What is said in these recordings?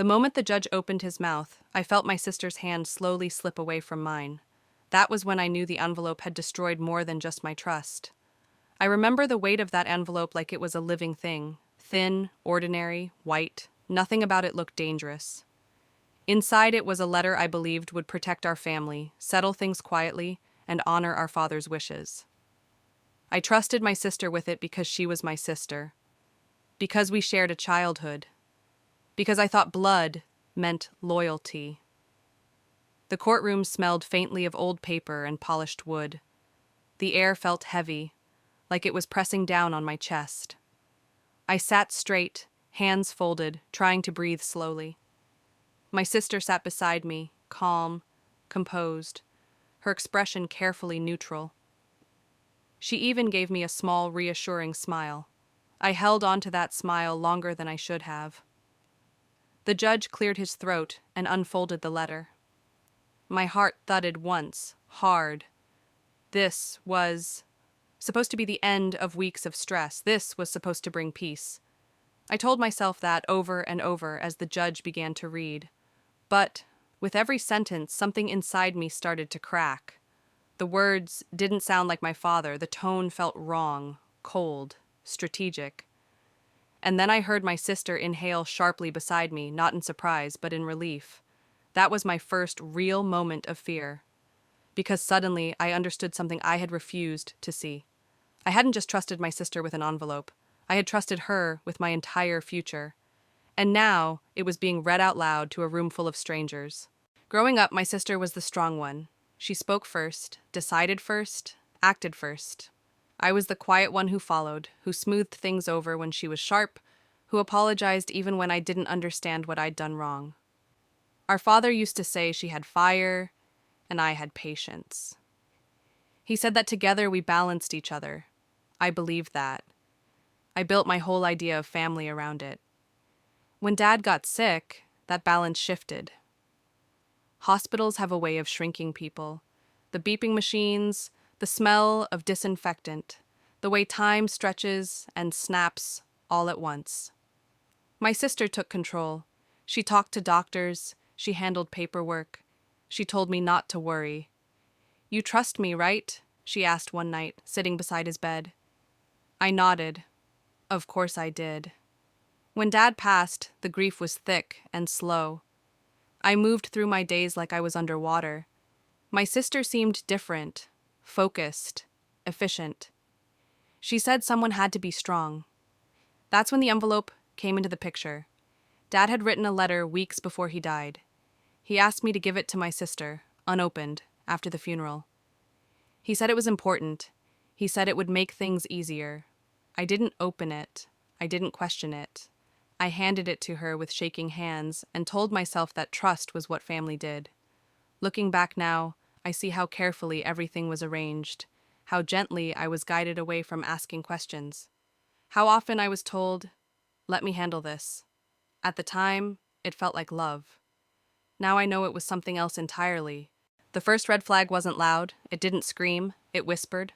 The moment the judge opened his mouth, I felt my sister's hand slowly slip away from mine. That was when I knew the envelope had destroyed more than just my trust. I remember the weight of that envelope like it was a living thing. Thin, ordinary, white. Nothing about it looked dangerous. Inside it was a letter I believed would protect our family, settle things quietly, and honor our father's wishes. I trusted my sister with it because she was my sister. Because we shared a childhood. Because I thought blood meant loyalty. The courtroom smelled faintly of old paper and polished wood. The air felt heavy, like it was pressing down on my chest. I sat straight, hands folded, trying to breathe slowly. My sister sat beside me, calm, composed, her expression carefully neutral. She even gave me a small, reassuring smile. I held on to that smile longer than I should have. The judge cleared his throat and unfolded the letter. My heart thudded once, hard. This was supposed to be the end of weeks of stress. This was supposed to bring peace. I told myself that over and over as the judge began to read. But with every sentence, something inside me started to crack. The words didn't sound like my father. The tone felt wrong, cold, strategic. And then I heard my sister inhale sharply beside me, not in surprise, but in relief. That was my first real moment of fear. Because suddenly I understood something I had refused to see. I hadn't just trusted my sister with an envelope. I had trusted her with my entire future. And now it was being read out loud to a room full of strangers. Growing up, my sister was the strong one. She spoke first, decided first, acted first. I was the quiet one who followed, who smoothed things over when she was sharp, who apologized even when I didn't understand what I'd done wrong. Our father used to say she had fire, and I had patience. He said that together we balanced each other. I believed that. I built my whole idea of family around it. When Dad got sick, that balance shifted. Hospitals have a way of shrinking people. The beeping machines, the smell of disinfectant, the way time stretches and snaps all at once. My sister took control. She talked to doctors, she handled paperwork. She told me not to worry. "You trust me, right?" she asked one night, sitting beside his bed. I nodded. Of course I did. When Dad passed, the grief was thick and slow. I moved through my days like I was underwater. My sister seemed different, focused, efficient. She said someone had to be strong. That's when the envelope came into the picture. Dad had written a letter weeks before he died. He asked me to give it to my sister, unopened, after the funeral. He said it was important. He said it would make things easier. I didn't open it. I didn't question it. I handed it to her with shaking hands and told myself that trust was what family did. Looking back now, I see how carefully everything was arranged, how gently I was guided away from asking questions, how often I was told, "Let me handle this." At the time, it felt like love. Now I know it was something else entirely. The first red flag wasn't loud, it didn't scream, it whispered.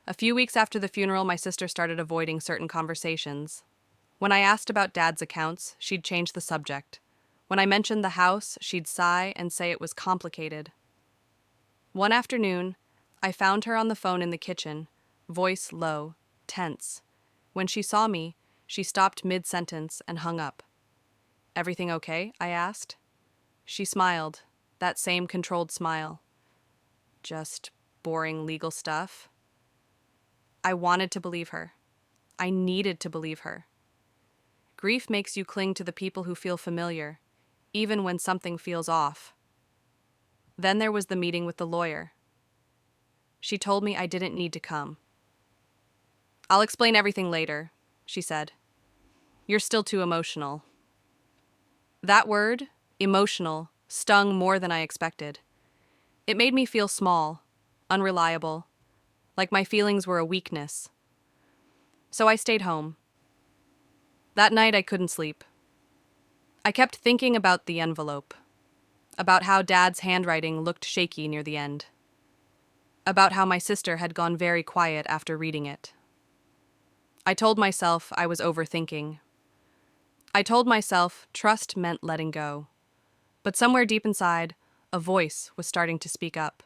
A few weeks after the funeral, my sister started avoiding certain conversations. When I asked about Dad's accounts, she'd change the subject. When I mentioned the house, she'd sigh and say it was complicated. One afternoon, I found her on the phone in the kitchen, voice low, tense. When she saw me, she stopped mid-sentence and hung up. "Everything okay?" I asked. She smiled, that same controlled smile. "Just boring legal stuff." I wanted to believe her. I needed to believe her. Grief makes you cling to the people who feel familiar, even when something feels off. Then there was the meeting with the lawyer. She told me I didn't need to come. "I'll explain everything later," she said. "You're still too emotional." That word, emotional, stung more than I expected. It made me feel small, unreliable, like my feelings were a weakness. So I stayed home. That night I couldn't sleep. I kept thinking about the envelope, about how Dad's handwriting looked shaky near the end, about how my sister had gone very quiet after reading it. I told myself I was overthinking. I told myself trust meant letting go. But somewhere deep inside, a voice was starting to speak up,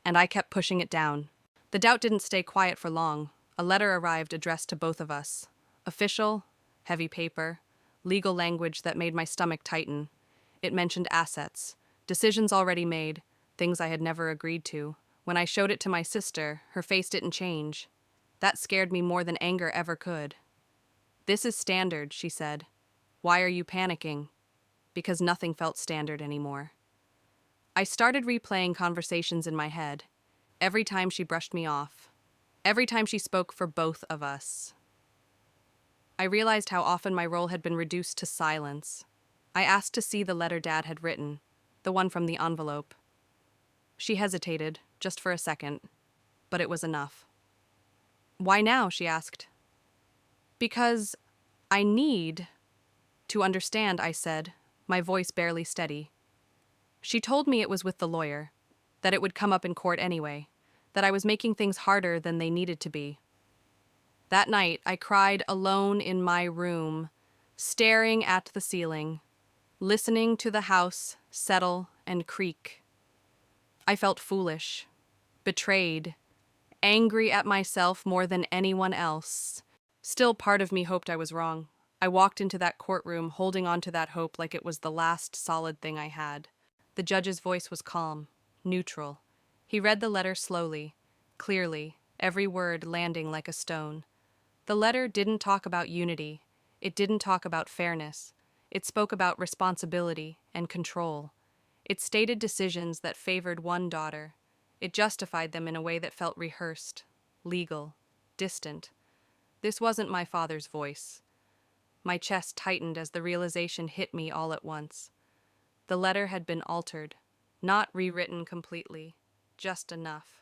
and I kept pushing it down. The doubt didn't stay quiet for long. A letter arrived addressed to both of us. Official, heavy paper, legal language that made my stomach tighten. It mentioned assets, decisions already made, things I had never agreed to. When I showed it to my sister, her face didn't change. That scared me more than anger ever could. "This is standard," she said. "Why are you panicking?" Because nothing felt standard anymore. I started replaying conversations in my head. Every time she brushed me off. Every time she spoke for both of us. I realized how often my role had been reduced to silence. I asked to see the letter Dad had written, the one from the envelope. She hesitated, just for a second, but it was enough. "Why now?" she asked. "Because I need to understand," I said, my voice barely steady. She told me it was with the lawyer, that it would come up in court anyway, that I was making things harder than they needed to be. That night, I cried alone in my room, staring at the ceiling, listening to the house settle and creak. I felt foolish, betrayed, angry at myself more than anyone else. Still, part of me hoped I was wrong. I walked into that courtroom holding on to that hope like it was the last solid thing I had. The judge's voice was calm, neutral. He read the letter slowly, clearly, every word landing like a stone. The letter didn't talk about unity. It didn't talk about fairness. It spoke about responsibility and control. It stated decisions that favored one daughter. It justified them in a way that felt rehearsed, legal, distant. This wasn't my father's voice. My chest tightened as the realization hit me all at once. The letter had been altered, not rewritten completely, just enough.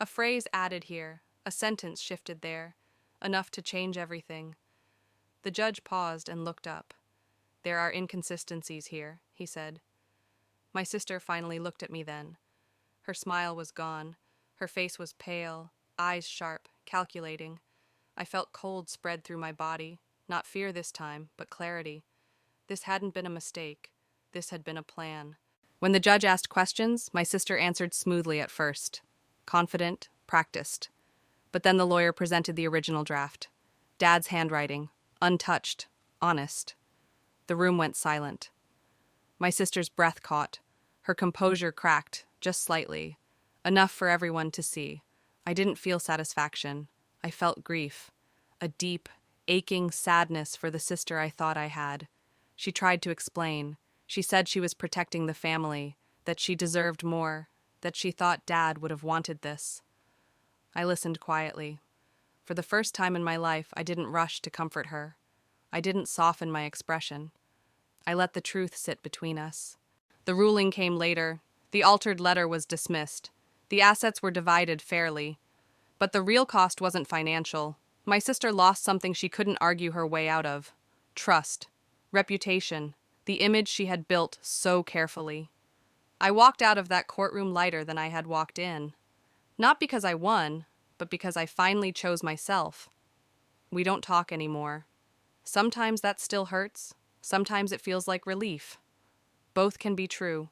A phrase added here, a sentence shifted there, enough to change everything. The judge paused and looked up. "There are inconsistencies here," he said. My sister finally looked at me then. Her smile was gone. Her face was pale, eyes sharp, calculating. I felt cold spread through my body, not fear this time, but clarity. This hadn't been a mistake. This had been a plan. When the judge asked questions, my sister answered smoothly at first. Confident, practiced. But then the lawyer presented the original draft. Dad's handwriting, untouched, honest. The room went silent. My sister's breath caught. Her composure cracked, just slightly. Enough for everyone to see. I didn't feel satisfaction. I felt grief. A deep, aching sadness for the sister I thought I had. She tried to explain. She said she was protecting the family, that she deserved more, that she thought Dad would have wanted this. I listened quietly. For the first time in my life, I didn't rush to comfort her. I didn't soften my expression. I let the truth sit between us. The ruling came later. The altered letter was dismissed. The assets were divided fairly. But the real cost wasn't financial. My sister lost something she couldn't argue her way out of. Trust. Reputation. The image she had built so carefully. I walked out of that courtroom lighter than I had walked in. Not because I won, but because I finally chose myself. We don't talk anymore. Sometimes that still hurts. Sometimes it feels like relief. Both can be true.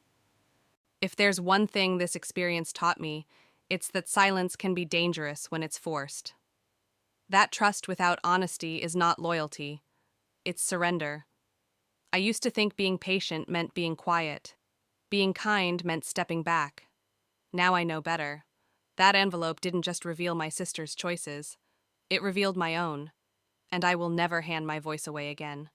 If there's one thing this experience taught me, it's that silence can be dangerous when it's forced. That trust without honesty is not loyalty. It's surrender. I used to think being patient meant being quiet. Being kind meant stepping back. Now I know better. That envelope didn't just reveal my sister's choices. It revealed my own. And I will never hand my voice away again.